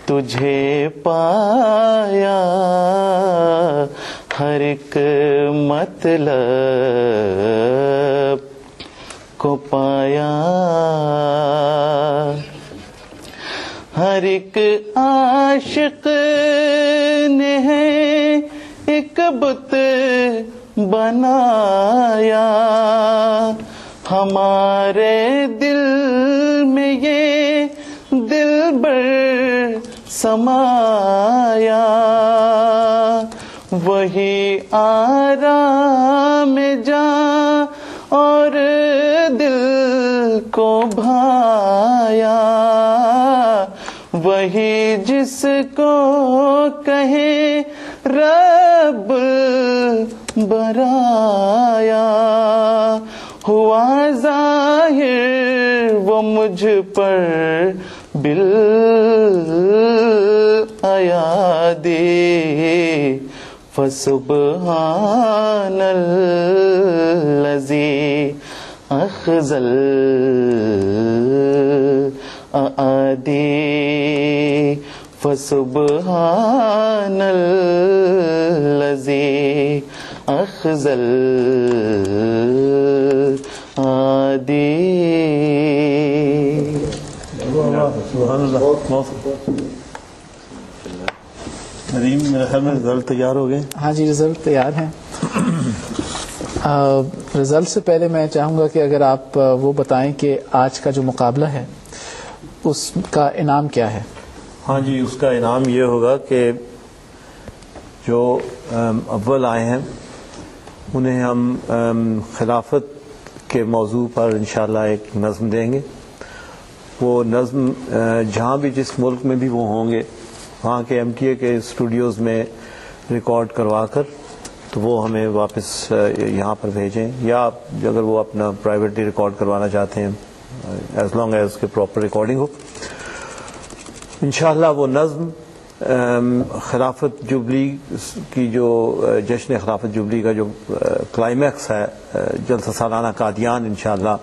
تجھے پایا ہر ایک مطلب کو پایا، ہر ایک عاشق نے ہے ایک بت بنایا، ہمارے دل میں یہ دلبر سمایا، وہی آرام جاں اور دل کو بھایا، وہی جس کو کہے رب برایا، ہوا ظاہر وہ مجھ پر بالایادی، فسبحان الذی اخذ الاعادی، فسبحان الذی اخذ الاعادی۔ سبحان اللہ۔ ندیم، میرے خیال میں رزلٹ تیار ہو گئے؟ ہاں جی، رزلٹ تیار ہیں۔ رزلٹ سے پہلے میں چاہوں گا کہ اگر آپ وہ بتائیں کہ آج کا جو مقابلہ ہے اس کا انعام کیا ہے؟ ہاں جی، اس کا انعام یہ ہوگا کہ جو اول آئے ہیں انہیں ہم خلافت کے موضوع پر انشاءاللہ ایک نظم دیں گے۔ وہ نظم جہاں بھی جس ملک میں بھی وہ ہوں گے وہاں کے MTA کے اسٹوڈیوز میں ریکارڈ کروا کر تو وہ ہمیں واپس یہاں پر بھیجیں، یا اگر وہ اپنا پرائیویٹلی ریکارڈ کروانا چاہتے ہیں ایز لانگ ایز کے پراپر ریکارڈنگ ہو۔ انشاءاللہ وہ نظم خلافت جوبلی کی جو جشن خلافت جوبلی کا جو کلائمیکس ہے جلسہ سالانہ قادیان، انشاءاللہ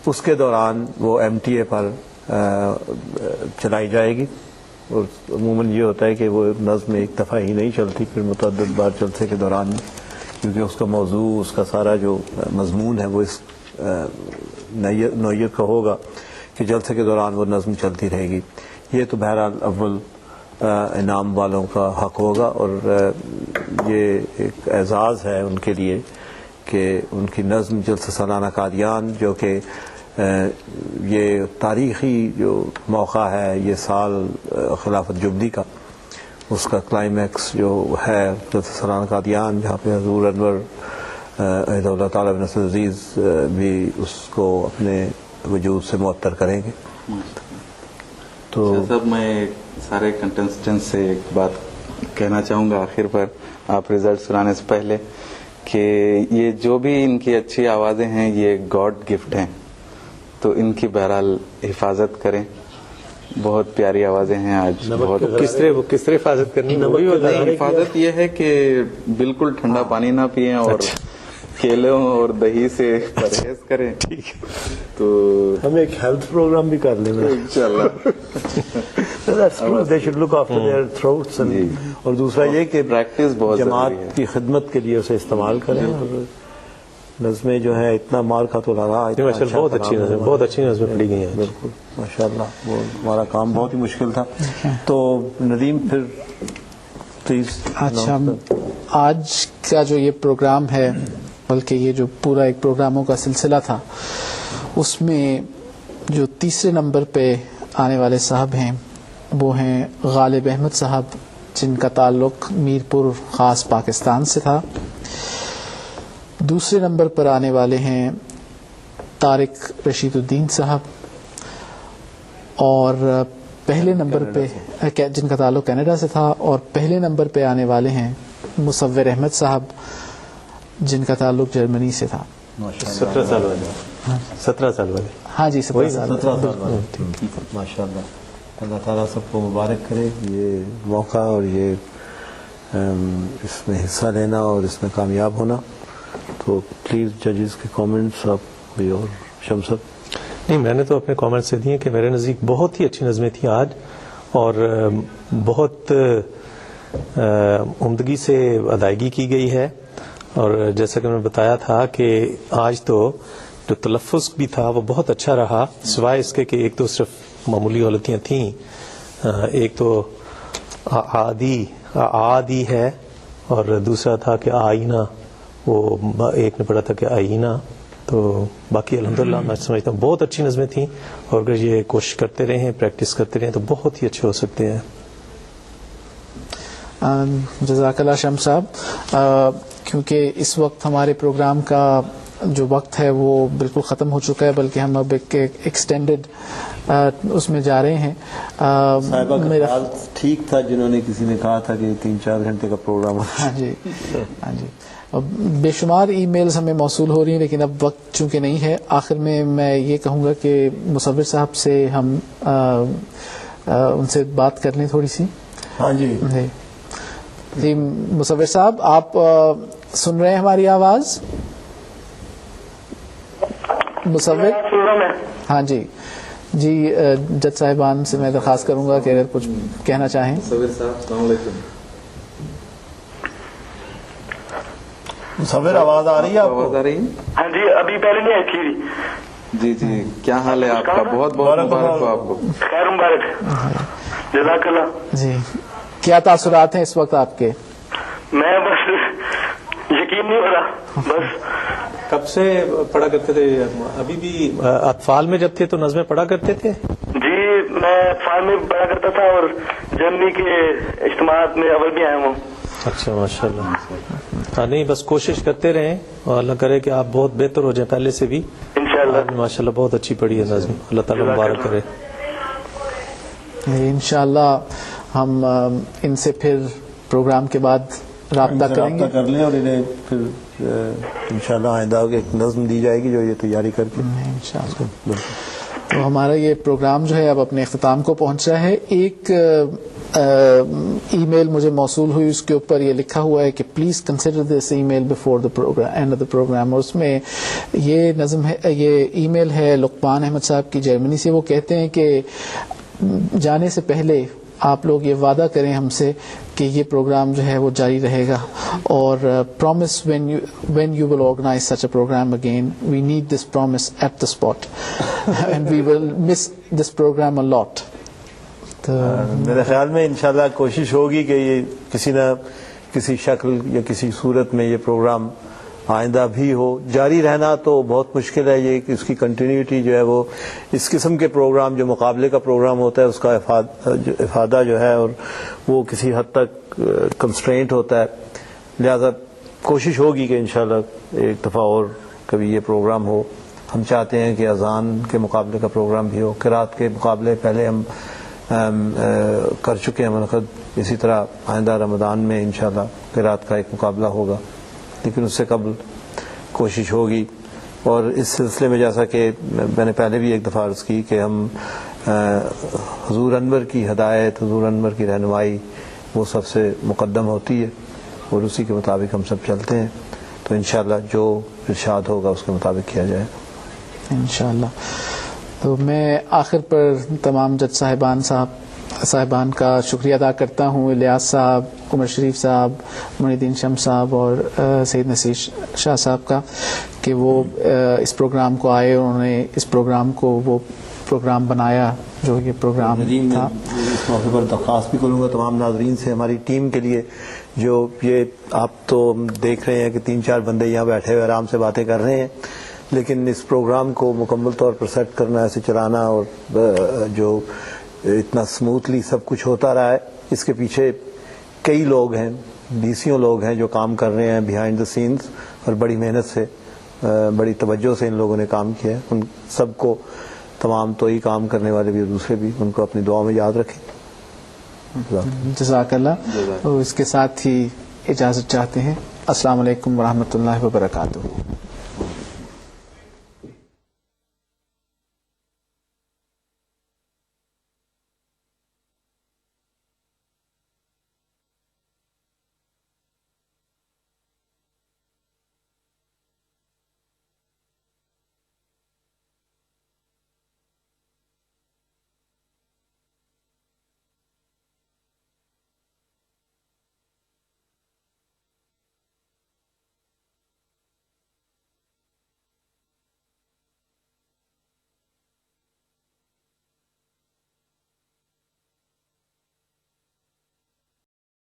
اس کے دوران وہ MTA پر چلائی جائے گی۔ اور عموماً یہ ہوتا ہے کہ وہ نظم ایک دفعہ ہی نہیں چلتی، پھر متعدد بار جلسے کے دوران، کیونکہ اس کا موضوع، اس کا سارا جو مضمون ہے وہ اس نوعیت کا ہوگا کہ جلسے کے دوران وہ نظم چلتی رہے گی۔ یہ تو بہرحال اول انعام والوں کا حق ہوگا، اور یہ ایک اعزاز ہے ان کے لیے کہ ان کی نظم جلسہ سالانہ قادیان، جو کہ یہ تاریخی جو موقع ہے یہ سال خلافت جوبلی کا، اس کا کلائمیکس جو ہے جلسہ سالانہ قادیان، جہاں پہ حضور انور ایدہ اللہ تعالیٰ بن نصر عزیز بھی اس کو اپنے وجود سے معطر کریں گے۔ تو سب میں سارے کنٹسٹنٹ سے ایک بات کہنا چاہوں گا آخر پر، آپ رزلٹ سنانے سے پہلے، کہ یہ جو بھی ان کی اچھی آوازیں ہیں یہ گاڈ گفٹ ہیں، تو ان کی بہرحال حفاظت کریں۔ بہت پیاری آوازیں ہیں آج۔ بہت کس طرح حفاظت کرنی؟ حفاظت یہ ہے کہ بالکل ٹھنڈا پانی نہ پئیں اور کیلوں اور دہی سے پرہیز کریں۔ ٹھیک ہے، تو ہم ایک ہیلتھ پروگرام بھی کر لیں گے انشاءاللہ۔ They should look after their throats اور دوسرا یہ کہ پریکٹس بہت جماعت کی خدمت کے لیے اسے استعمال کریں۔ اور نظمیں جو ہیں اتنا مار کا تو لگا، بہت اچھی نظمیں پڑھی گئی ہیں۔ بالکل ماشاءاللہ، وہ ہمارا کام بہت ہی مشکل تھا۔ تو ندیم پھر پلیز۔ اچھا، آج کا جو یہ پروگرام ہے، بلکہ یہ جو پورا ایک پروگراموں کا سلسلہ تھا، اس میں جو تیسرے نمبر پہ آنے والے صاحب ہیں وہ ہیں غالب احمد صاحب، جن کا تعلق میرپور خاص پاکستان سے تھا۔ دوسرے نمبر پر آنے والے ہیں طارق رشید الدین صاحب، اور پہلے نمبر پہ جن کا تعلق کینیڈا سے تھا، اور پہلے نمبر پہ آنے والے ہیں مصور احمد صاحب، جن کا تعلق جرمنی سے تھا۔ 17 سال والے ہاں جی، 17 سال۔ ماشاء اللہ، اللہ تعالیٰ سب کو مبارک کرے یہ موقع اور یہ اس میں حصہ لینا اور اس میں کامیاب ہونا۔ تو پلیز ججز کے کامنٹس آپ کوئی اور شمس صاحب۔ نہیں، میں نے تو اپنے کامنٹ سے دیے کہ میرے نزدیک بہت ہی اچھی نظمیں تھیں آج، اور بہت عمدگی سے ادائیگی کی گئی ہے. اور جیسا کہ میں نے بتایا تھا کہ آج تو جو تلفظ بھی تھا وہ بہت اچھا رہا، سوائے اس کے کہ ایک تو صرف معمولی غلطیاں تھیں. ایک تو آدی ہے، اور دوسرا تھا کہ آئینہ، وہ ایک نے پڑھا تھا کہ آئینہ. تو باقی الحمدللہ میں سمجھتا ہوں بہت اچھی نظمیں تھیں، اور اگر یہ کوشش کرتے رہیں، پریکٹس کرتے رہیں تو بہت ہی اچھے ہو سکتے ہیں. جزاک اللہ شمس صاحب. کیونکہ اس وقت ہمارے پروگرام کا جو وقت ہے وہ بالکل ختم ہو چکا ہے، بلکہ ہم اب ایک ایکسٹینڈڈ اس میں جا رہے ہیں. صاحبہ کا خیال ٹھیک تھا، جنہوں نے کسی نے کہا تھا کہ 3-4 گھنٹے کا پروگرام. ہاں جی، ہاں جی. بے شمار ای میلز ہمیں موصول ہو رہی ہیں، لیکن اب وقت چونکہ نہیں ہے. آخر میں یہ کہوں گا کہ مصور صاحب سے ہم ان سے بات کر لیں تھوڑی سی. ہاں جی جی مصور صاحب، آپ سن رہے ہیں ہماری آواز؟ مصور، ہاں جی جی. جج صاحبان سے میں درخواست کروں گا کہ اگر کچھ کہنا چاہیں. مصور صاحب السلام علیکم. مصور آواز آ رہی ہے؟ آواز آ رہی ہے؟ ہاں جی، ابھی پہلے نہیں آئی تھی. جی جی، کیا حال ہے آپ کا؟ بہت بہت مبارک ہو آپ کو. خیر مبارک، جزاک اللہ. جی، کیا تاثرات ہیں اس وقت آپ کے؟ میں بس یقین نہیں ہو رہا. بس کب سے پڑھا کرتے تھے؟ ابھی بھی اطفال میں جب تھے تو نظمیں پڑھا کرتے تھے؟ جی، میں فارم میں پڑھا کرتا تھا، اور جرمنی کے اجتماعات میں اول بھی آیا ہوں. اچھا، ماشاء اللہ. ہاں، نہیں بس کوشش کرتے رہیں، اور اللہ کرے کہ آپ بہت بہتر ہو جائیں پہلے سے بھی. انشاءاللہ. ماشاء اللہ بہت اچھی پڑھی ہے نظم، اللہ تعالیٰ مبارک کرے. انشاءاللہ ہم ان سے پھر پروگرام کے بعد رابطہ کریں گے، کر لیں، اور انہیں پھر انشاءاللہ آئندہ ایک نظم دی جائے گی جو یہ تیاری کر کے. انشاءاللہ. تو ہمارا یہ پروگرام جو ہے اب اپنے اختتام کو پہنچا ہے. ایک ای میل مجھے موصول ہوئی، اس کے اوپر یہ لکھا ہوا ہے کہ please consider this email before the programme end of the programme. اور اس میں یہ نظم ہے، یہ ای میل ہے لقمان احمد صاحب کی جرمنی سے. وہ کہتے ہیں کہ جانے سے پہلے آپ لوگ یہ وعدہ کریں ہم سے کہ یہ پروگرام جو ہے وہ جاری رہے گا، اور promise when you will organize such a program again, we need this promise at the spot and we will miss this program a lot. میرے خیال میں انشاءاللہ کوشش ہوگی کہ یہ کسی نہ کسی شکل یا کسی صورت میں یہ پروگرام آئندہ بھی ہو. جاری رہنا تو بہت مشکل ہے، یہ کہ اس کی کنٹینیوٹی جو ہے وہ اس قسم کے پروگرام جو مقابلے کا پروگرام ہوتا ہے اس کا افادہ جو ہے اور وہ کسی حد تک کنسٹرینٹ ہوتا ہے. لہذا کوشش ہوگی کہ انشاءاللہ ایک دفعہ اور کبھی یہ پروگرام ہو. ہم چاہتے ہیں کہ اذان کے مقابلے کا پروگرام بھی ہو. قرات کے مقابلے پہلے ہم کر چکے ہیں منعقد. اسی طرح آئندہ رمضان میں انشاءاللہ قرات کا ایک مقابلہ ہوگا، لیکن اس سے قبل کوشش ہوگی. اور اس سلسلے میں جیسا کہ میں نے پہلے بھی ایک دفعہ عرض کی کہ ہم حضور انور کی ہدایت، حضور انور کی رہنمائی وہ سب سے مقدم ہوتی ہے، اور اسی کے مطابق ہم سب چلتے ہیں. تو انشاءاللہ جو ارشاد ہوگا اس کے مطابق کیا جائے انشاءاللہ. تو میں آخر پر تمام جج صاحبان کا شکریہ ادا کرتا ہوں، الیاس صاحب، عمر شریف صاحب، معین الدین شمس صاحب اور سید نصیر شاہ صاحب کا، کہ وہ اس پروگرام کو آئے اور انہوں نے اس پروگرام کو وہ پروگرام بنایا جو یہ پروگرام تھا. اس موقع پر درخواست بھی کروں گا تمام ناظرین سے، ہماری ٹیم کے لیے، جو یہ آپ تو دیکھ رہے ہیں کہ 3-4 بندے یہاں بیٹھے ہوئے آرام سے باتیں کر رہے ہیں، لیکن اس پروگرام کو مکمل طور پر سیٹ کرنا، ایسے چلانا، اور جو اتنا سموتھلی سب کچھ ہوتا رہا ہے، اس کے پیچھے کئی لوگ ہیں، 20 لوگ ہیں جو کام کر رہے ہیں بیہائنڈ دا سینز، اور بڑی محنت سے، بڑی توجہ سے ان لوگوں نے کام کیا ہے. ان سب کو، تمام تو ہی کام کرنے والے بھی اور دوسرے بھی، ان کو اپنی دعا میں یاد رکھیں. جزاک اللہ. اور اس کے ساتھ ہی اجازت چاہتے ہیں. السلام علیکم ورحمۃ اللہ وبرکاتہ.